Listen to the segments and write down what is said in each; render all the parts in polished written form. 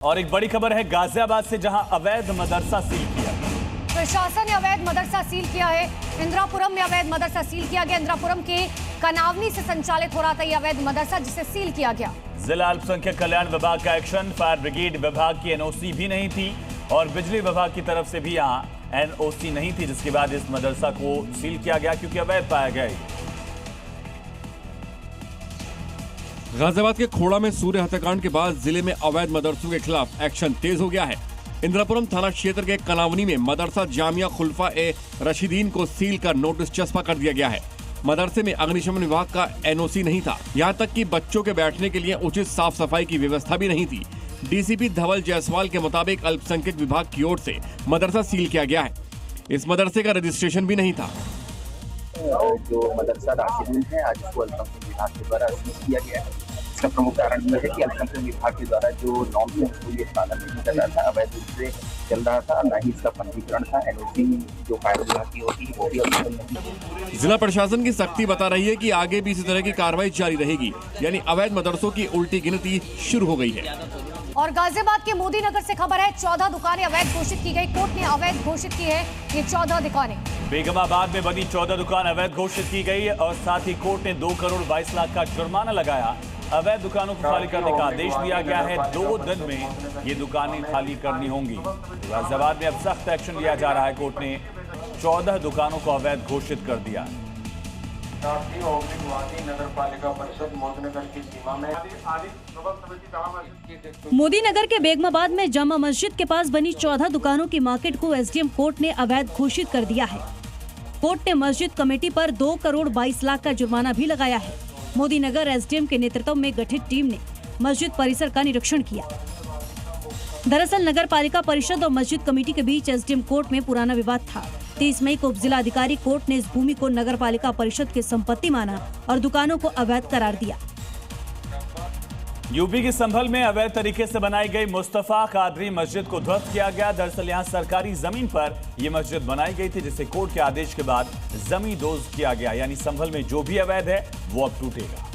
और एक बड़ी खबर है गाजियाबाद से, जहां अवैध मदरसा सील किया। प्रशासन ने अवैध मदरसा सील किया है। इंदिरापुरम में अवैध मदरसा सील किया गया। इंदिरापुरम के कनावनी से संचालित हो रहा था यह अवैध मदरसा, जिसे सील किया गया। जिला अल्पसंख्यक कल्याण विभाग का एक्शन, फायर ब्रिगेड विभाग की एनओसी भी नहीं थी और बिजली विभाग की तरफ से भी यहाँ एनओसी नहीं थी, जिसके बाद इस मदरसा को सील किया गया क्योंकि अवैध पाया गया। गाजियाबाद के खोड़ा में सूर्य हत्याकांड के बाद जिले में अवैध मदरसों के खिलाफ एक्शन तेज हो गया है। इंदिरापुरम थाना क्षेत्र के कनावनी में मदरसा जामिया खुल्फा ए रशीदीन को सील कर नोटिस चस्पा कर दिया गया है। मदरसे में अग्निशमन विभाग का एनओसी नहीं था, यहाँ तक कि बच्चों के बैठने के लिए उचित साफ सफाई की व्यवस्था भी नहीं थी। डीसीपी धवल जायसवाल के मुताबिक अल्पसंख्यक विभाग की ओर से मदरसा सील किया गया है। इस मदरसे का रजिस्ट्रेशन भी नहीं था। जो मदरसा राशिदीन है, आज उसको अल्पसंख्यक विभाग के द्वारा सील किया गया है। इसका प्रमुख कारण यह है कि अल्पसंख्यक विभाग के द्वारा जो नॉर्म है उसको ये पालन नहीं कर रहा था, अवैध रूप से चल रहा था, न ही इसका पंजीकरण था। एनओसी जो फायर विभाग की होती है वो भी अभी नहीं। जिला प्रशासन की सख्ती बता रही है कि आगे भी इसी तरह की कार्रवाई जारी रहेगी, यानी अवैध मदरसों की उल्टी गिनती शुरू हो गई है। और गाजियाबाद के मोदी नगर से खबर है, 14 दुकानें अवैध घोषित की गई। कोर्ट ने अवैध घोषित की है ये 14 दुकानें। बेगमाबाद में बनी 14 दुकान अवैध घोषित की गई और साथ ही कोर्ट ने 2 करोड़ 22 लाख का जुर्माना लगाया। अवैध दुकानों को खाली करने का आदेश दिया गया है। 2 दिन में ये दुकानें खाली करनी होंगी। गाजियाबाद में अब सख्त एक्शन लिया जा रहा है। कोर्ट ने 14 दुकानों को अवैध घोषित कर दिया। मोदी नगर के बेगमाबाद में जामा मस्जिद के पास बनी 14 दुकानों की मार्केट को एसडीएम कोर्ट ने अवैध घोषित कर दिया है। कोर्ट ने मस्जिद कमेटी पर 2 करोड़ 22 लाख का जुर्माना भी लगाया है। मोदी नगर एसडीएम के नेतृत्व में गठित टीम ने मस्जिद परिसर का निरीक्षण किया। दरअसल नगर पालिका परिषद और मस्जिद कमेटी के बीच एसडीएम कोर्ट में पुराना विवाद था। 30 मई को उप जिलाधिकारी कोर्ट ने इस भूमि को नगर पालिका परिषद की संपत्ति माना और दुकानों को अवैध करार दिया। यूपी के संभल में अवैध तरीके से बनाई गई मुस्तफा कादरी मस्जिद को ध्वस्त किया गया। दरअसल यहां सरकारी जमीन पर यह मस्जिद बनाई गई थी, जिसे कोर्ट के आदेश के बाद जमींदोज किया गया। यानी संभल में जो भी अवैध है वो अब टूटेगा।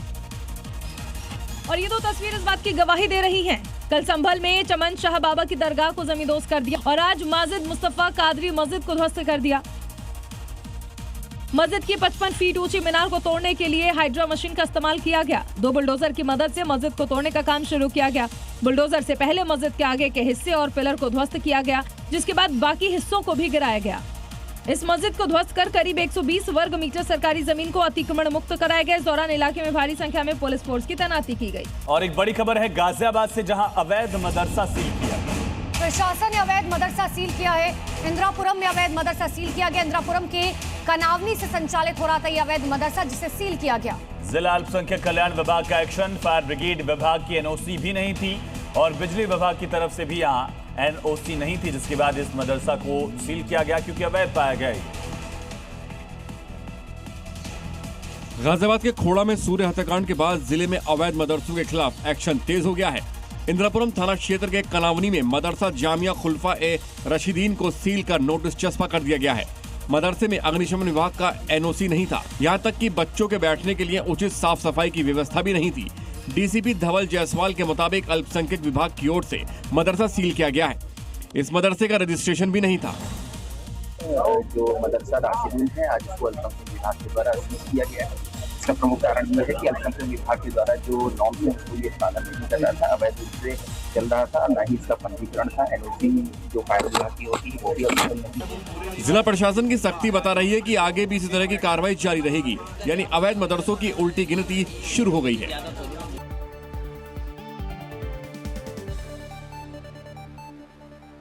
और ये 2 तस्वीर इस बात की गवाही दे रही हैं। कल संभल में चमन शाह बाबा की दरगाह को जमींदोज कर दिया और आज मस्जिद मुस्तफा कादरी मस्जिद को ध्वस्त कर दिया। मस्जिद की 55 फीट ऊंची मीनार को तोड़ने के लिए हाइड्रा मशीन का इस्तेमाल किया गया। 2 बुलडोजर की मदद से मस्जिद को तोड़ने का काम शुरू किया गया। बुलडोजर से पहले मस्जिद के आगे के हिस्से और पिलर को ध्वस्त किया गया, जिसके बाद बाकी हिस्सों को भी गिराया गया। इस मस्जिद को ध्वस्त कर करीब 120 वर्ग मीटर सरकारी जमीन को अतिक्रमण मुक्त कराया गया। इस दौरान इलाके में भारी संख्या में पुलिस फोर्स की तैनाती की गई। और एक बड़ी खबर है गाजियाबाद से, जहां अवैध मदरसा सील किया। प्रशासन ने अवैध मदरसा सील किया है। इंदिरापुरम में अवैध मदरसा सील किया गया। इंदिरापुरम के कनावनी से संचालित हो रहा था यह अवैध मदरसा, जिसे सील किया गया। जिला अल्पसंख्यक कल्याण विभाग का एक्शन, फायर ब्रिगेड विभाग की एनओसी भी नहीं थी और बिजली विभाग की तरफ से भी यहाँ एनओसी नहीं थी, जिसके बाद इस मदरसा को सील किया गया क्योंकि अवैध पाया गया। गाजियाबाद के खोड़ा में सूर्य हत्याकांड के बाद जिले में अवैध मदरसों के खिलाफ एक्शन तेज हो गया है। इंदिरापुरम थाना क्षेत्र के कनावनी में मदरसा जामिया खुल्फा ए रशीदीन को सील कर नोटिस चस्पा कर दिया गया है। मदरसे में अग्निशमन विभाग का एनओसी नहीं था, यहाँ तक कि बच्चों के बैठने के लिए उचित साफ सफाई की व्यवस्था भी नहीं थी। डीसीपी धवल जायसवाल के मुताबिक अल्पसंख्यक विभाग की ओर से मदरसा सील किया गया है। इस मदरसे का रजिस्ट्रेशन भी नहीं था। जो मदरसा राशिदीन है, आज उसको अल्पसंख्यक विभाग के द्वारा सील किया गया है। इसका प्रमुख कारण यह है कि अल्पसंख्यक विभाग के द्वारा जो नॉर्म है उसको ये पालन नहीं कर रहा था, अवैध रूप से चल रहा था, न ही इसका पंजीकरण था। एनओसी जो फायर विभाग की होती है वो भी अभी नहीं। जिला प्रशासन की सख्ती बता रही है कि आगे भी इसी तरह की कार्रवाई जारी रहेगी, यानी अवैध मदरसों की उल्टी गिनती शुरू हो गई है।